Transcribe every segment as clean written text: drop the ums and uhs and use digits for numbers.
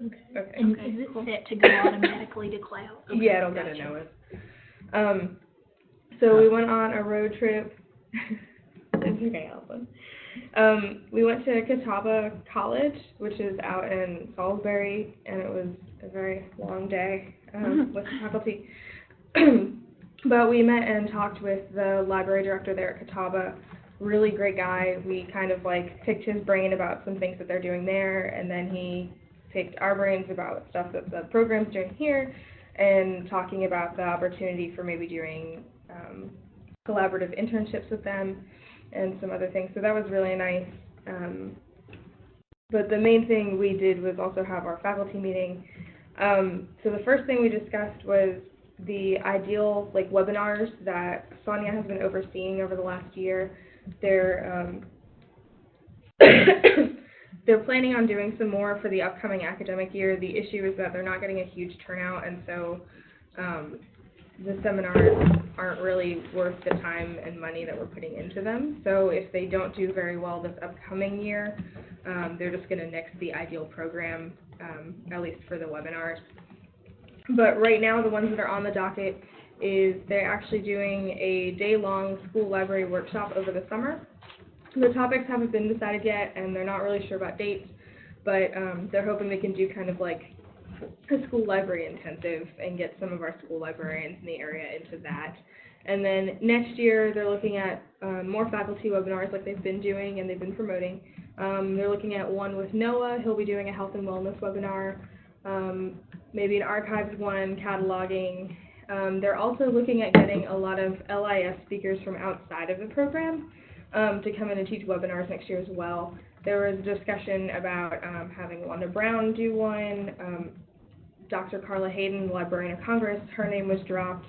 Okay. And Okay, is it cool. set to go automatically to cloud? Okay, Yeah, it'll go to NOAA. So we went on a road trip. It's okay, Allison. We went to Catawba College, which is out in Salisbury, and it was a very long day with the faculty. But we met and talked with the library director there at Catawba. Really great guy. We kind of like picked his brain about some things that they're doing there, and then he picked our brains about stuff that the program's doing here, and talking about the opportunity for maybe doing collaborative internships with them and some other things. So that was really nice. But the main thing we did was also have our faculty meeting. So the first thing we discussed was the ideal webinars that Sonia has been overseeing over the last year. They're they're planning on doing some more for the upcoming academic year. The issue is that they're not getting a huge turnout, and so the seminars aren't really worth the time and money that we're putting into them. So if they don't do very well this upcoming year, they're just going to nix the ideal program, at least for the webinars. But right now, the ones that are on the docket is they're actually doing a day-long school library workshop over the summer. The topics haven't been decided yet, and they're not really sure about dates, but they're hoping they can do kind of like a school library intensive and get some of our school librarians in the area into that. And then next year, they're looking at more faculty webinars like they've been doing and they've been promoting. They're looking at one with Noah. He'll be doing a health and wellness webinar, maybe an archives one, cataloging. They're also looking at getting a lot of LIS speakers from outside of the program to come in and teach webinars next year as well. There was a discussion about having Wanda Brown do one. Dr. Carla Hayden, the Librarian of Congress, her name was dropped.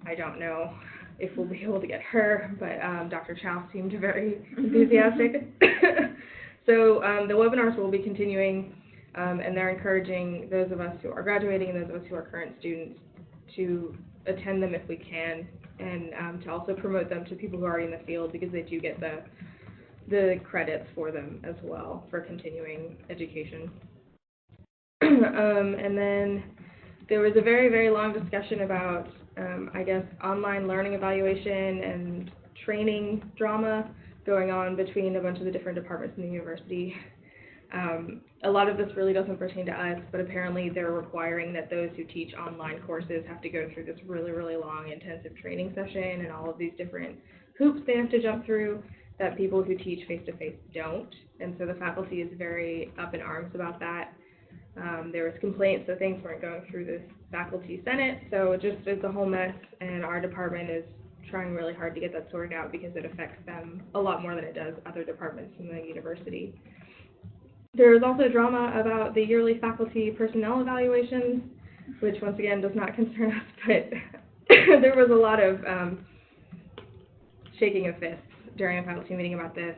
I don't know if we'll be able to get her, but Dr. Chow seemed very enthusiastic. So the webinars will be continuing, and they're encouraging those of us who are graduating and those of us who are current students to attend them if we can, and to also promote them to people who are already in the field, because they do get the credits for them as well for continuing education. And then there was a very, very long discussion about, I guess, online learning evaluation and training drama going on between a bunch of the different departments in the university. A lot of this really doesn't pertain to us, but apparently they're requiring that those who teach online courses have to go through this really, really long intensive training session and all of these different hoops they have to jump through that people who teach face-to-face don't. And so the faculty is very up in arms about that. There was complaints that things weren't going through this faculty senate, so it's a whole mess, and our department is trying really hard to get that sorted out because it affects them a lot more than it does other departments in the university. There was also drama about the yearly faculty personnel evaluations, which once again does not concern us, but there was a lot of shaking of fists during a faculty meeting about this.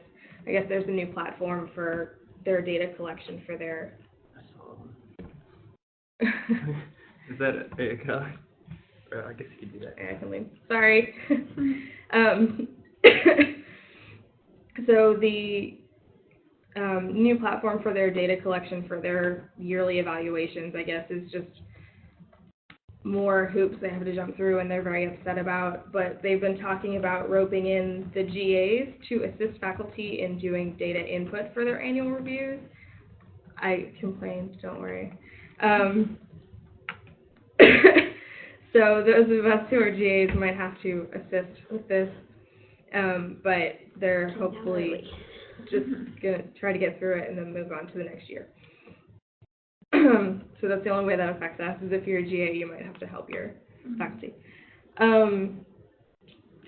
I guess there's a new platform for their data collection for their... Is that I guess you could do that. I can leave. Sorry. So the new platform for their data collection for their yearly evaluations, I guess, is just more hoops they have to jump through, and they're very upset about. But they've been talking about roping in the GAs to assist faculty in doing data input for their annual reviews. I complained, don't worry. So those of us who are GAs might have to assist with this, but they're hopefully just going to try to get through it and then move on to the next year. So that's the only way that affects us, is if you're a GA, you might have to help your faculty.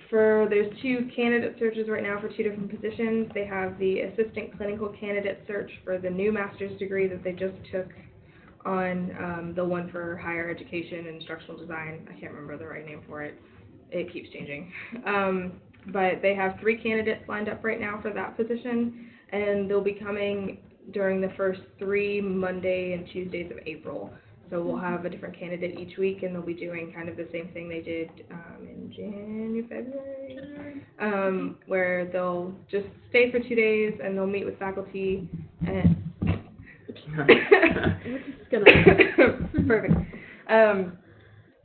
There's 2 candidate searches right now for 2 different positions. They have the assistant clinical candidate search for the new master's degree that they just took on the one for higher education and instructional design. I can't remember the right name for it. It keeps changing. But they have 3 candidates lined up right now for that position, and they'll be coming during the first 3 Monday and Tuesdays of April. So we'll have a different candidate each week, and they'll be doing kind of the same thing they did in February, where they'll just stay for 2 days, and they'll meet with faculty and It's gonna. Perfect.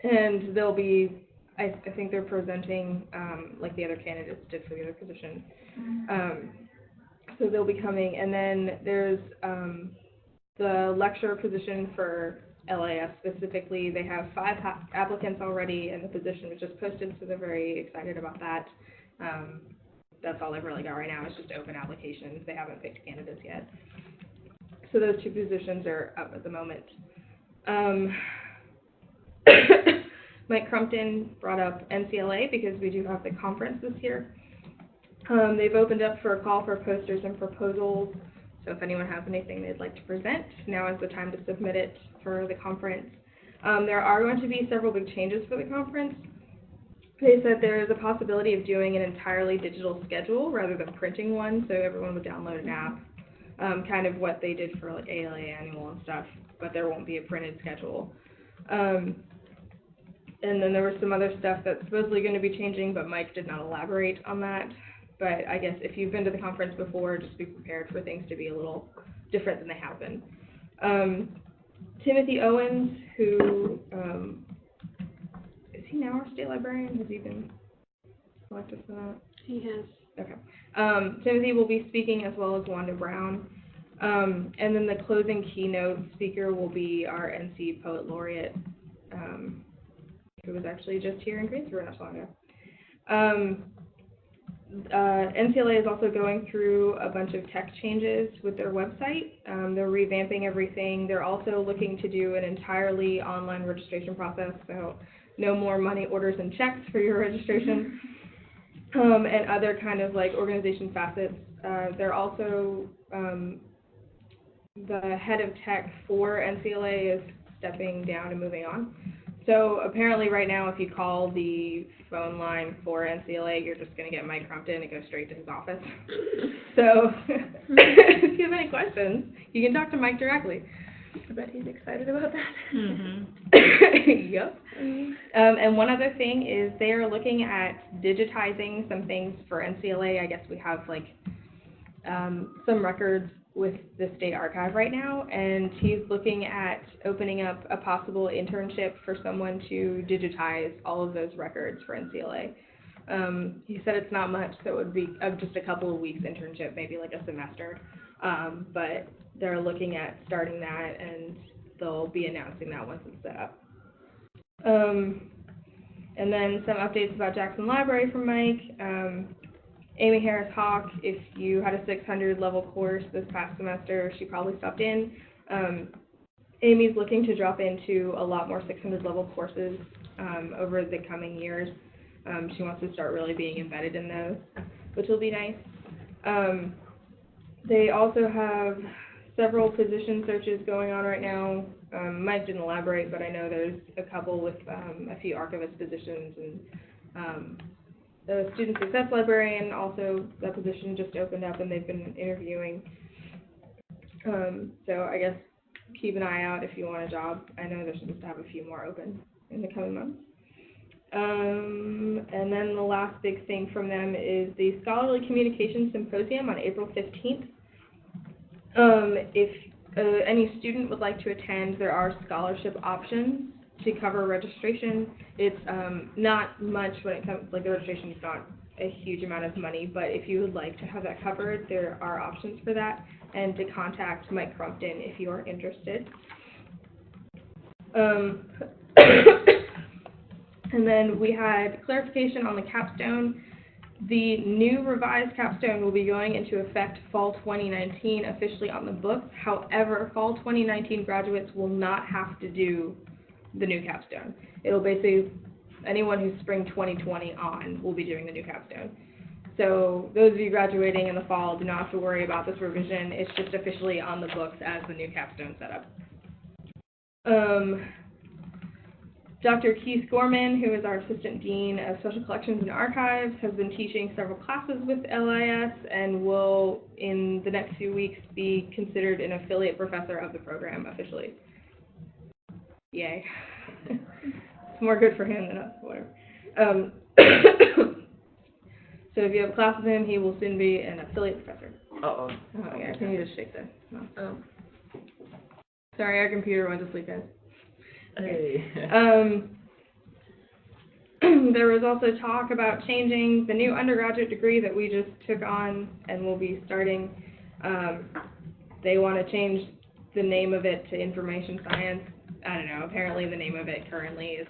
And they'll be, I think they're presenting, like the other candidates did for the other position. So they'll be coming, and then there's, the lecturer position for LIS specifically. They have 5 applicants already, and the position was just posted, so they're very excited about that. That's all they've really got right now is just open applications. They haven't picked candidates yet. So those 2 positions are up at the moment. Mike Crumpton brought up NCLA because we do have the conference this year. They've opened up for a call for posters and proposals. So if anyone has anything they'd like to present, now is the time to submit it for the conference. There are going to be several big changes for the conference. They said there is a possibility of doing an entirely digital schedule rather than printing one, so everyone would download an app, kind of what they did for like ALA Annual and stuff, but there won't be a printed schedule. And then there was some other stuff that's supposedly going to be changing, but Mike did not elaborate on that. But I guess if you've been to the conference before, just be prepared for things to be a little different than they have been. Timothy Owens, who, is he now our state librarian? Has he been elected for that? He has. Okay. Timothy will be speaking as well as Wanda Brown. And then the closing keynote speaker will be our NC Poet Laureate, who was actually just here in Greensboro not so long ago. NCLA is also going through a bunch of tech changes with their website. They're revamping everything. They're also looking to do an entirely online registration process, so no more money orders and checks for your registration, and other kind of like organization facets. They're also, the head of tech for NCLA is stepping down and moving on. So apparently right now if you call the phone line for NCLA, you're just going to get Mike Crumpton and go straight to his office. So if you have any questions, you can talk to Mike directly. I bet he's excited about that. Mm-hmm. Yep. And one other thing is they are looking at digitizing some things for NCLA. I guess we have like some records with the state archive right now, and he's looking at opening up a possible internship for someone to digitize all of those records for NCLA. He said it's not much, so it would be just a couple of weeks internship, maybe like a semester, but they're looking at starting that, and they'll be announcing that once it's set up. And then some updates about Jackson Library from Mike. Amy Harris-Hawk, if you had a 600 level course this past semester, she probably stopped in. Amy's looking to drop into a lot more 600 level courses over the coming years. She wants to start really being embedded in those, which will be nice. They also have several position searches going on right now. Mike didn't elaborate, but I know there's a couple with a few archivist positions, and the student success librarian, also that position just opened up and they've been interviewing. So I guess keep an eye out if you want a job. I know they're supposed to have a few more open in the coming months. And then the last big thing from them is the Scholarly Communication Symposium on April 15th. If any student would like to attend, there are scholarship options to cover registration. It's not much when it comes, like the registration is not a huge amount of money, but if you would like to have that covered, there are options for that, and to contact Mike Crumpton if you are interested. And then we had clarification on the capstone. The new revised capstone will be going into effect fall 2019, officially on the books. However, fall 2019 graduates will not have to do the new capstone. It'll basically, anyone who's spring 2020 on will be doing the new capstone. So those of you graduating in the fall do not have to worry about this revision. It's just officially on the books as the new capstone setup. Dr. Keith Gorman, who is our Assistant Dean of Special Collections and Archives, has been teaching several classes with LIS and will, in the next few weeks, be considered an affiliate professor of the program officially. Yay. It's more good for him than us, whatever. So if you have a class with him, he will soon be an affiliate professor. Uh-oh. Oh, yeah, can you just shake that? No. Oh. Sorry, our computer went to sleep, guys. Hey. There was also talk about changing the new undergraduate degree that we just took on and will be starting. They want to change the name of it to information science. I don't know, apparently the name of it currently is,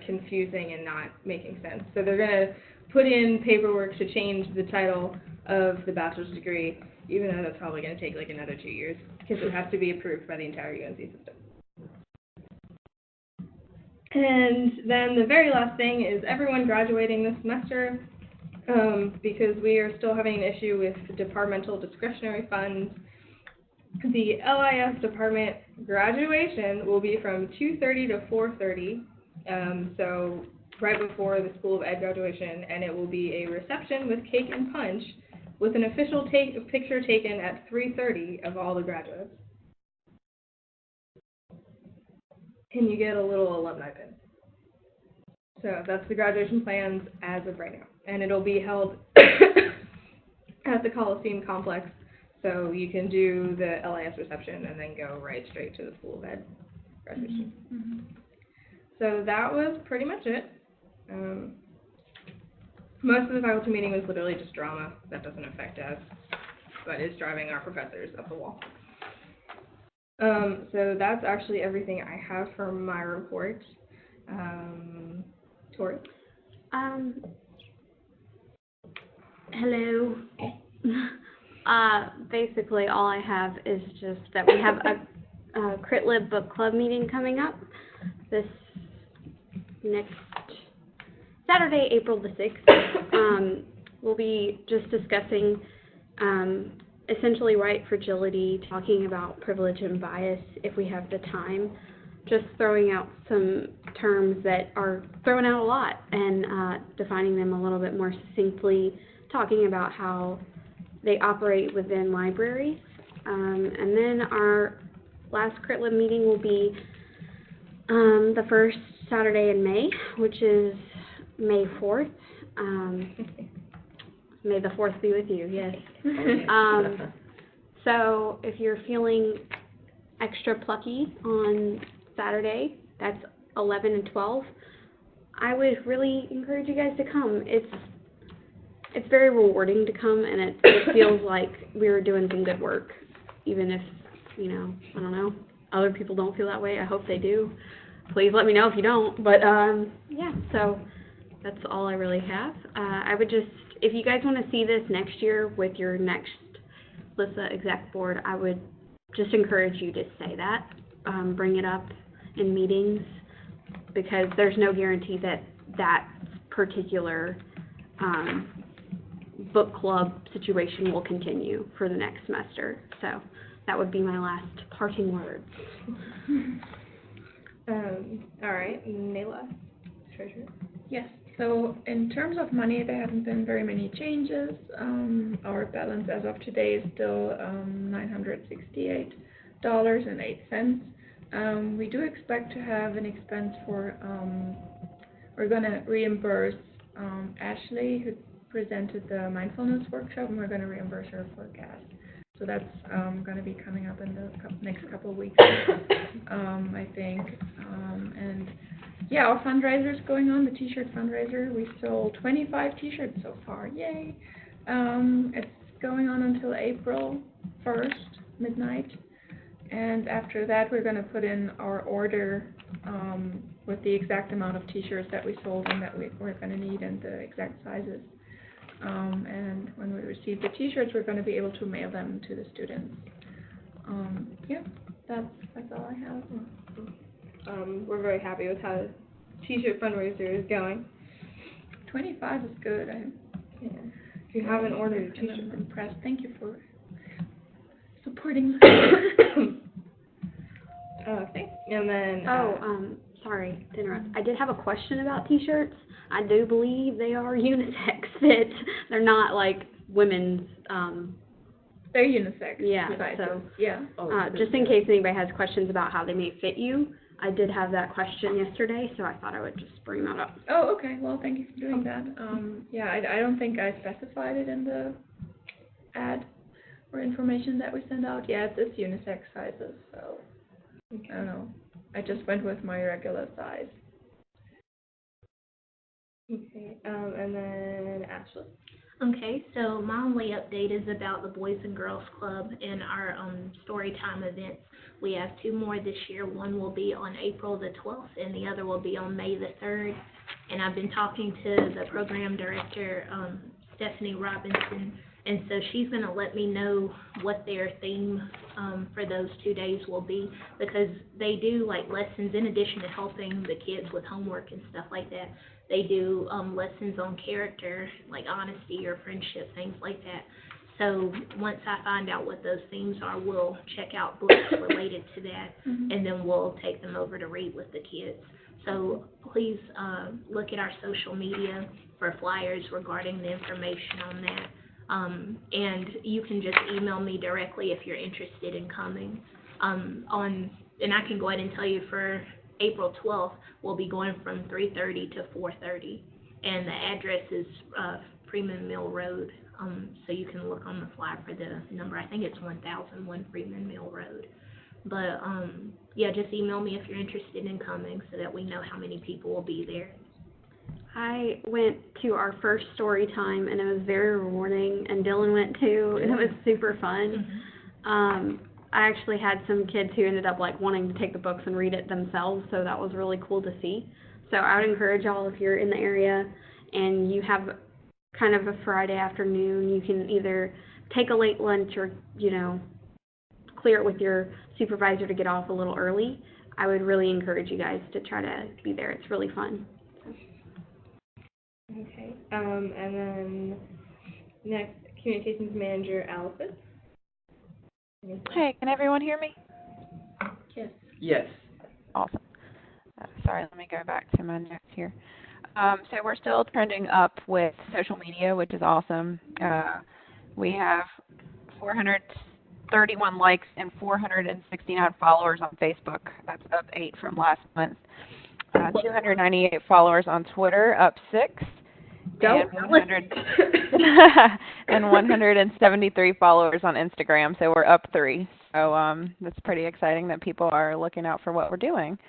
confusing and not making sense. So they're going to put in paperwork to change the title of the bachelor's degree, even though that's probably going to take like another 2 years, because it has to be approved by the entire UNC system. And then the very last thing is everyone graduating this semester, because we are still having an issue with departmental discretionary funds. The LIS department graduation will be from 2:30 to 4:30, so right before the School of Ed graduation, and it will be a reception with cake and punch with an official picture taken at 3:30 of all the graduates. And you get a little alumni pin. So that's the graduation plans as of right now. And it'll be held at the Coliseum complex. So you can do the LIS reception and then go right straight to the School of Ed graduation. Mm-hmm. So that was pretty much it. Most of the faculty meeting was literally just drama. That doesn't affect us, but is driving our professors up the wall. So that's actually everything I have for my report. Tori? Hello. Basically all I have is just that we have a Crit Lib book club meeting coming up this next Saturday, April the 6th. We'll be just discussing essentially right fragility, talking about privilege and bias if we have the time, just throwing out some terms that are thrown out a lot and defining them a little bit more succinctly, talking about how they operate within libraries. And then our last Crit Lib meeting will be the first Saturday in May, which is May 4th. May the 4th be with you, yes. So if you're feeling extra plucky on Saturday, that's 11 and 12, I would really encourage you guys to come. It's very rewarding to come, and it feels like we're doing some good work, even if, I don't know, other people don't feel that way. I hope they do. Please let me know if you don't. But, yeah, so that's all I really have. I would just, if you guys want to see this next year with your next LISSA exec board, I would just encourage you to say that, bring it up in meetings, because there's no guarantee that that particular book club situation will continue for the next semester. So that would be my last parting words. All right, Nayla, treasurer. Yes, so in terms of money, there haven't been very many changes. Our balance as of today is still $968.08. We do expect to have an expense for, we're going to reimburse Ashley, who presented the mindfulness workshop, and we're going to reimburse her for gas. So that's going to be coming up in the next couple of weeks, I think. And yeah, our fundraiser is going on, the t-shirt fundraiser. We sold 25 t-shirts so far, yay. It's going on until April 1st, midnight. And after that, we're going to put in our order with the exact amount of t-shirts that we sold and that we're going to need and the exact sizes. And when we receive the t-shirts, we're going to be able to mail them to the students. Yeah, that's all I have. We're very happy with how the t-shirt fundraiser is going. 25 is good. Yeah. If you haven't ordered a t-shirt, I'm impressed. Thank you for supporting. Thanks. And then Sorry to interrupt. I did have a question about t-shirts. I do believe they are unisex fit. They're not like women's. They're unisex. Yeah. sizes. So yeah. just in case anybody has questions about how they may fit you, I did have that question yesterday, so I thought I would just bring that up. Oh, okay. Well, thank you for doing that. Yeah, I don't think I specified it in the ad, or information that we send out. Yeah, it's unisex sizes, so I don't know. I just went with my regular size. Okay, and then Ashley. Okay, so my only update is about the Boys and Girls Club and our story time events. We have 2 more this year. One will be on April the 12th, and the other will be on May the 3rd. And I've been talking to the program director, Stephanie Robinson, and so she's going to let me know what their theme for those 2 days will be, because they do like lessons in addition to helping the kids with homework and stuff like that. They do lessons on character, like honesty or friendship, things like that. So once I find out what those themes are, we'll check out books related to that, and then we'll take them over to read with the kids. So please look at our social media for flyers regarding the information on that. And you can just email me directly if you're interested in coming. And I can go ahead and tell you for April 12th, we'll be going from 3:30 to 4:30, and the address is Freeman Mill Road, so you can look on the flyer for the number. I think it's 1001 Freeman Mill Road. But, yeah, just email me if you're interested in coming so that we know how many people will be there. I went to our first story time, and it was very rewarding, and Dylan went too, and it was super fun. I actually had some kids who ended up like wanting to take the books and read it themselves, so that was really cool to see. So I would encourage y'all, if you're in the area and you have kind of a Friday afternoon, you can either take a late lunch or, you know, clear it with your supervisor to get off a little early. I would really encourage you guys to try to be there. It's really fun. Okay, and then next, Communications Manager Allison. Hey, can everyone hear me? Yes. Yes. Awesome. Sorry, let me go back to my notes here. So we're still trending up with social media, which is awesome. We have 431 likes and 469 followers on Facebook. That's up 8 from last month. 298 followers on Twitter, up 6. And 173 followers on Instagram, so we're up 3. So that's pretty exciting that people are looking out for what we're doing.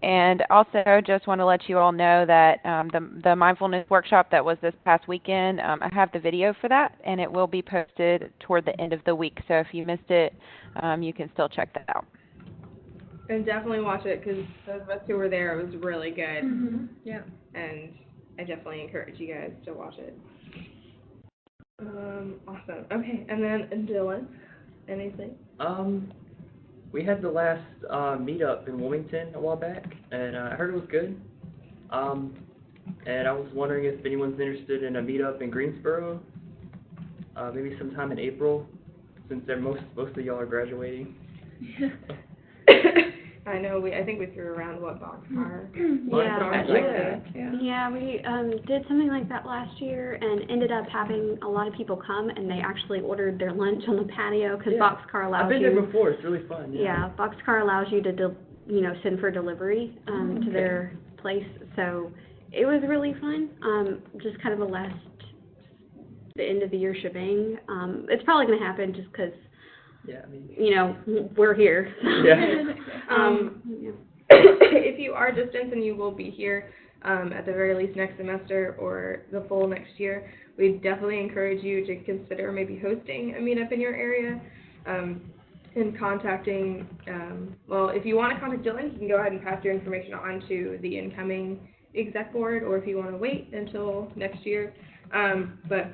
And also just want to let you all know that the mindfulness workshop that was this past weekend, I have the video for that, and it will be posted toward the end of the week. So if you missed it, you can still check that out. And definitely watch it, because those of us who were there, it was really good. Yeah. And I definitely encourage you guys to watch it. Awesome. Okay, and then Dylan, anything? We had the last meetup in Wilmington a while back, and I heard it was good. And I was wondering if anyone's interested in a meetup in Greensboro, maybe sometime in April, since most of y'all are graduating. I know, I think we threw around what boxcar. Yeah, we did something like that last year and ended up having a lot of people come, and they actually ordered their lunch on the patio, because Boxcar allows you. I've been there before. It's really fun. Yeah, Boxcar allows you to send for delivery to their place. So it was really fun. Just kind of the end of the year shebang. It's probably going to happen just because. Yeah, I mean, we're here. Yeah. If you are distant and you will be here at the very least next semester or the full next year, we definitely encourage you to consider maybe hosting a meetup in your area and contacting, if you want to contact Dylan, you can go ahead and pass your information on to the incoming exec board, or if you want to wait until next year. But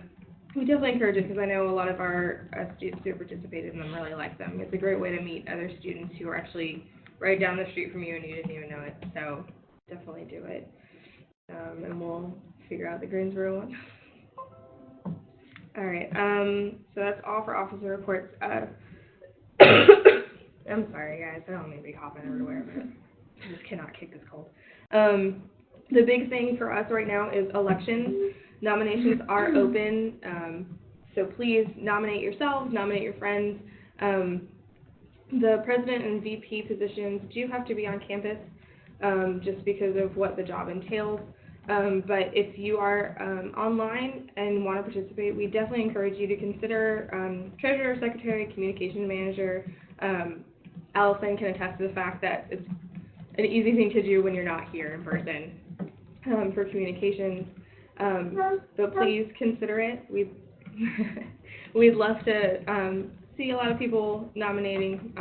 we definitely encourage it, because I know a lot of our students who have participated in them really like them. It's a great way to meet other students who are actually right down the street from you and you didn't even know it. So definitely do it. And we'll figure out the Greensboro one. All right. So that's all for officer reports. I'm sorry, guys. I don't mean to be coughing everywhere, but I just cannot kick this cold. The big thing for us right now is elections. Nominations are open, so please nominate yourselves, nominate your friends. The president and VP positions do have to be on campus, just because of what the job entails. But if you are online and want to participate, we definitely encourage you to consider treasurer, secretary, communication manager. Allison can attest to the fact that it's an easy thing to do when you're not here in person for communications. So please consider it. We'd love to see a lot of people nominating.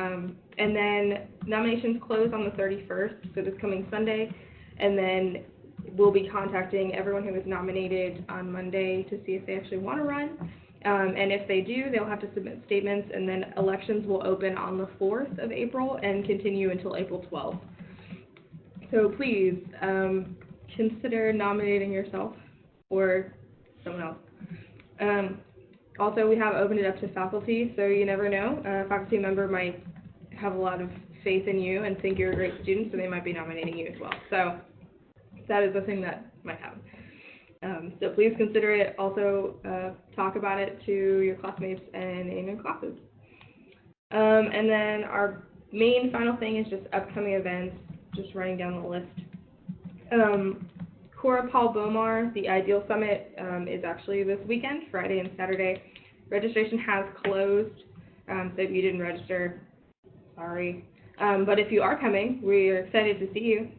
And then nominations close on the 31st, so this coming Sunday. And then we'll be contacting everyone who was nominated on Monday to see if they actually want to run. And if they do, they'll have to submit statements, and then elections will open on the 4th of April and continue until April 12th. So please consider nominating yourself or someone else. Also, we have opened it up to faculty, so you never know. A faculty member might have a lot of faith in you and think you're a great student, so they might be nominating you as well. So that is a thing that might happen. So please consider it. Also, talk about it to your classmates and in your classes. And then our main final thing is just upcoming events, just running down the list. Cora Paul Bomar, the Ideal Summit, is actually this weekend, Friday and Saturday. Registration has closed, so if you didn't register, sorry. But if you are coming, we are excited to see you,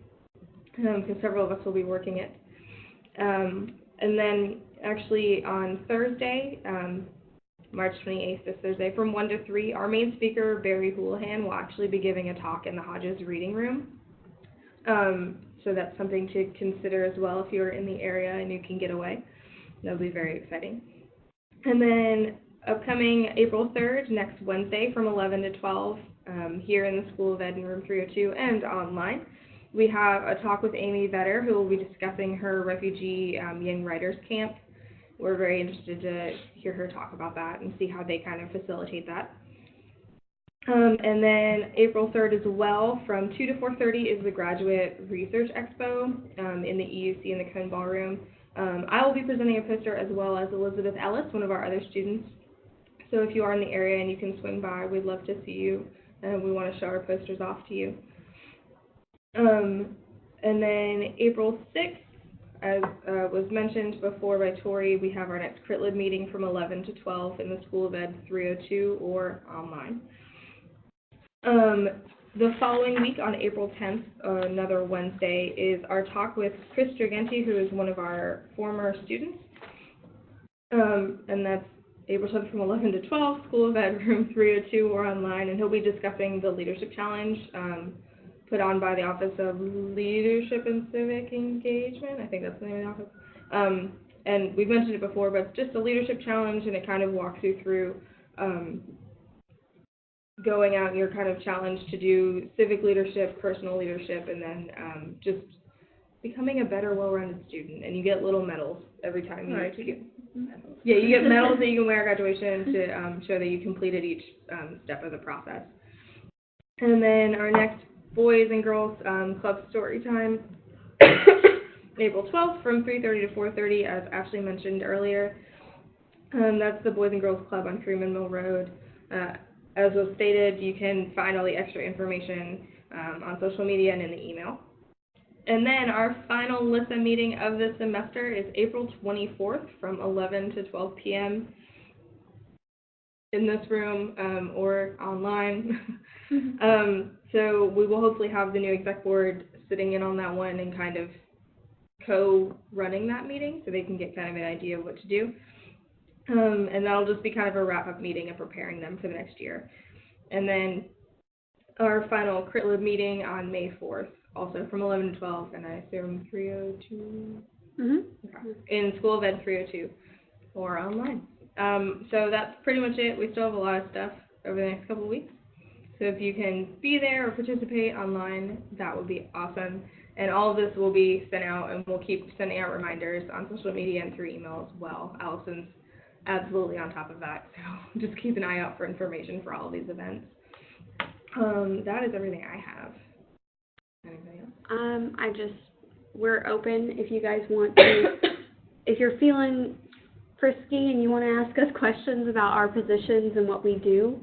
because several of us will be working it. And then actually on Thursday, March 28th, this Thursday, from 1 to 3, our main speaker, Barry Houlihan, will actually be giving a talk in the Hodges Reading Room. So that's something to consider as well if you're in the area and you can get away. That'll be very exciting. And then upcoming April 3rd, next Wednesday from 11 to 12, here in the School of Ed in room 302 and online, we have a talk with Amy Vetter, who will be discussing her refugee young writers camp. We're very interested to hear her talk about that and see how they kind of facilitate that. And then April 3rd as well, from 2 to 4:30 is the Graduate Research Expo in the EUC in the Cone Ballroom. I will be presenting a poster as well as Elizabeth Ellis, one of our other students. So if you are in the area and you can swing by, we'd love to see you, and we want to show our posters off to you. And then April 6th, as was mentioned before by Tori, we have our next Crit Lib meeting from 11 to 12 in the School of Ed 302 or online. The following week on April 10th, another Wednesday, is our talk with Chris Dragenti, who is one of our former students. And that's April 7th from 11 to 12, School of Ed room 302 or online, and he'll be discussing the Leadership Challenge put on by the Office of Leadership and Civic Engagement. I think that's the name of the office. And we've mentioned it before, but it's just a leadership challenge, and it kind of walks you through going out, and you're kind of challenged to do civic leadership, personal leadership, and then just becoming a better, well-rounded student. And you get little medals every time you get medals. Yeah, you get medals that you can wear at graduation to show that you completed each step of the process. And then our next Boys and Girls Club Story Time, April 12th from 3:30 to 4:30, as Ashley mentioned earlier. That's the Boys and Girls Club on Freeman Mill Road. As was stated, you can find all the extra information on social media and in the email. And then our final LISSA meeting of the semester is April 24th from 11 to 12 p.m. in this room or online. So we will hopefully have the new exec board sitting in on that one and kind of co-running that meeting so they can get kind of an idea of what to do. And that'll just be kind of a wrap-up meeting and preparing them for the next year. And then our final Crit Lib meeting on May 4th, also from 11 to 12, and I assume 302? Okay. In School of Ed 302 or online. So that's pretty much it. We still have a lot of stuff over the next couple of weeks. So if you can be there or participate online, that would be awesome. And all of this will be sent out, and we'll keep sending out reminders on social media and through email as well. Allison's absolutely on top of that, so just keep an eye out for information for all of these events. That is everything I have. Anything else? We're open if you guys want to, if you're feeling frisky and you want to ask us questions about our positions and what we do.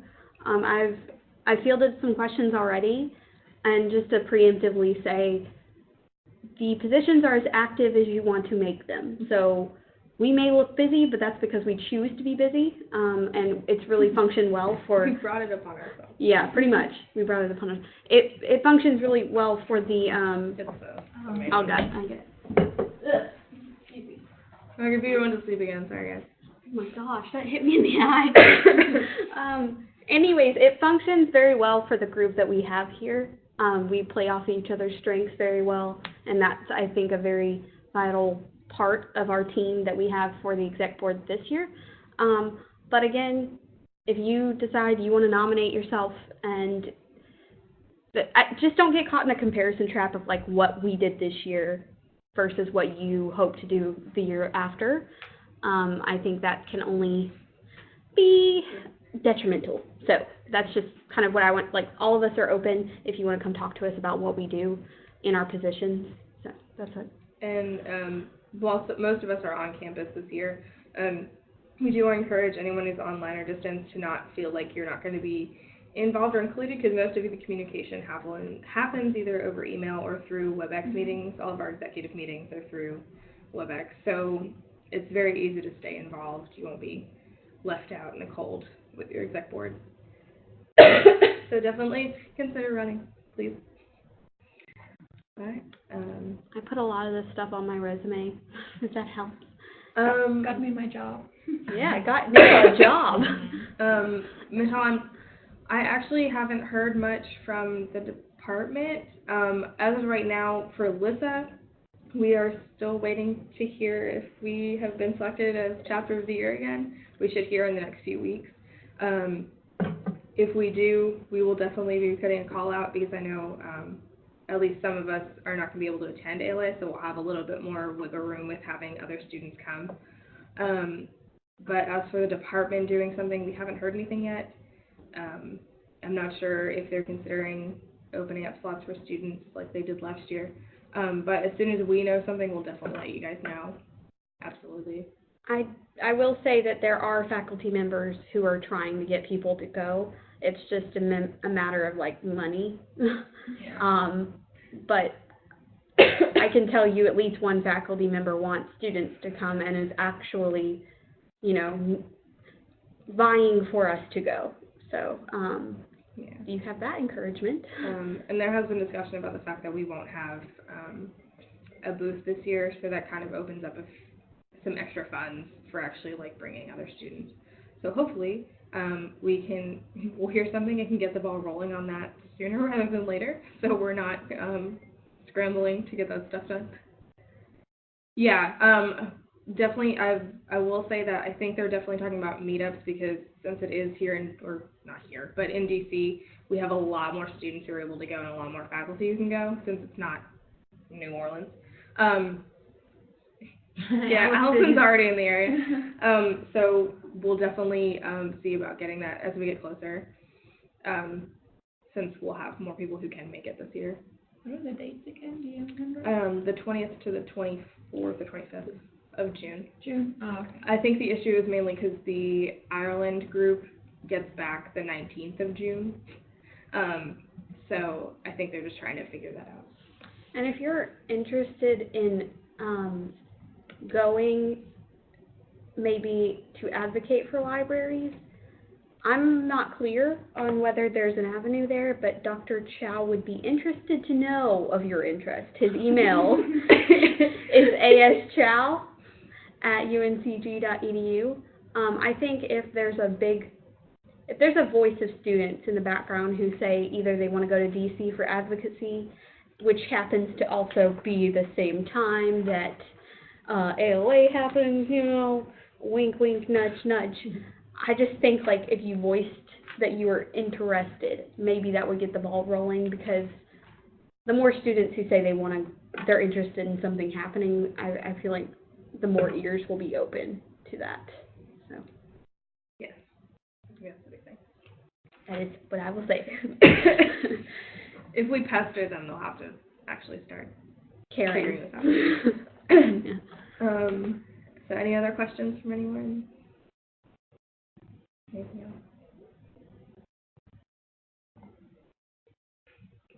I fielded some questions already, and just to preemptively say, the positions are as active as you want to make them. So we may look busy, but that's because we choose to be busy, and it's really functioned well for. We brought it upon ourselves. Yeah, pretty much. We brought it upon us. It functions really well for the. It's Oh God, I get it. My computer went to sleep again. Sorry, guys. Oh my gosh, that hit me in the eye. Anyways, it functions very well for the group that we have here. We play off each other's strengths very well, and that's, I think, a very vital part of our team that we have for the exec board this year. But again, if you decide you want to nominate yourself, and just don't get caught in the comparison trap of like what we did this year versus what you hope to do the year after. I think that can only be detrimental. So that's just kind of what I want. Like, all of us are open if you want to come talk to us about what we do in our positions. So that's it. And while most of us are on campus this year, we do encourage anyone who's online or distance to not feel like you're not going to be involved or included, because most of the communication happens either over email or through WebEx meetings. All of our executive meetings are through WebEx. So it's very easy to stay involved. You won't be left out in the cold with your exec board. So definitely consider running, please. All right. I put a lot of this stuff on my resume, if that helps. Got me my job. Yeah, I got me a job. Michelle, I actually haven't heard much from the department. As of right now, for LISSA, we are still waiting to hear if we have been selected as chapter of the year again. We should hear in the next few weeks. If we do, we will definitely be putting a call out, because I know at least some of us are not going to be able to attend ALA, so we'll have a little bit more wiggle room with having other students come. But as for the department doing something, we haven't heard anything yet. I'm not sure if they're considering opening up slots for students like they did last year. But as soon as we know something, we'll definitely let you guys know. Absolutely. I will say that there are faculty members who are trying to get people to go. It's just a matter of like money. Yeah. But I can tell you at least one faculty member wants students to come and is actually, vying for us to go. So you have that encouragement. And there has been discussion about the fact that we won't have a booth this year, so that kind of opens up some extra funds for actually like bringing other students. So hopefully we'll hear something and can get the ball rolling on that sooner rather than later, so we're not scrambling to get that stuff done. Yeah, definitely. I will say that I think they're definitely talking about meetups, because since it is here or not here, but in DC, we have a lot more students who are able to go and a lot more faculty who can go, since it's not New Orleans. Yeah, Allison's already in the area. So we'll definitely see about getting that as we get closer, since we'll have more people who can make it this year. What are the dates again? Do you remember? The 20th to the 24th or 25th of June. June. Oh, okay. I think the issue is mainly because the Ireland group gets back the 19th of June. So I think they're just trying to figure that out. And if you're interested in going maybe to advocate for libraries, I'm not clear on whether there's an avenue there, but Dr. Chow would be interested to know of your interest. His email is aschow@uncg.edu. I think if there's a voice of students in the background who say either they want to go to DC for advocacy, which happens to also be the same time that ALA happens, wink, wink, nudge, nudge. I just think, like, if you voiced that you were interested, maybe that would get the ball rolling, because the more students who say they're interested in something happening, I feel like the more ears will be open to that. So. Yes. That's the big thing. That is what I will say. If we pester them, they'll have to actually start Caring. figuring this out. Yeah. So any other questions from anyone? Anything else?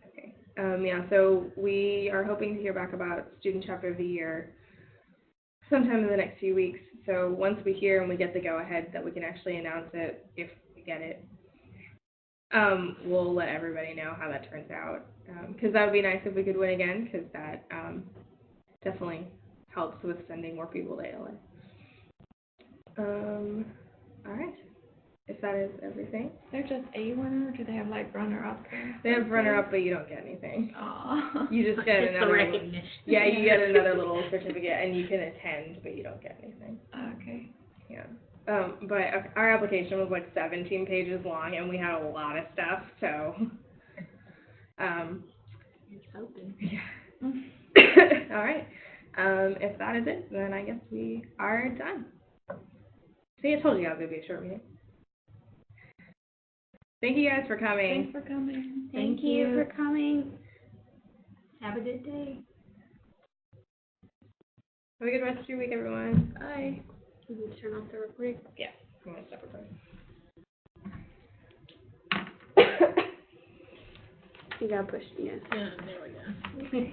Okay. Yeah, so we are hoping to hear back about Student Chapter of the Year sometime in the next few weeks. So once we hear and we get the go-ahead that we can actually announce it, if we get it, we'll let everybody know how that turns out. Because that would be nice if we could win again, because that definitely helps with sending more people to ALA. All right. If that is everything. They're just a winner, or do they have like runner-up? They have runner-up, but you don't get anything. Aw. You just get Just the another recognition. Yeah, you get another little certificate, and you can attend, but you don't get anything. Okay. Yeah. But our application was like 17 pages long, and we had a lot of stuff, so. Here's hoping. Yeah. All right. If that is it, then I guess we are done. See, I told you guys it would be a short meeting. Thank you guys for coming. Thanks for coming. Thank you for coming. Have a good day. Have a good rest of your week, everyone. Bye. Can you turn off the recording? Yeah, I'm going to stop recording. You gotta push yes. Yeah, there we go.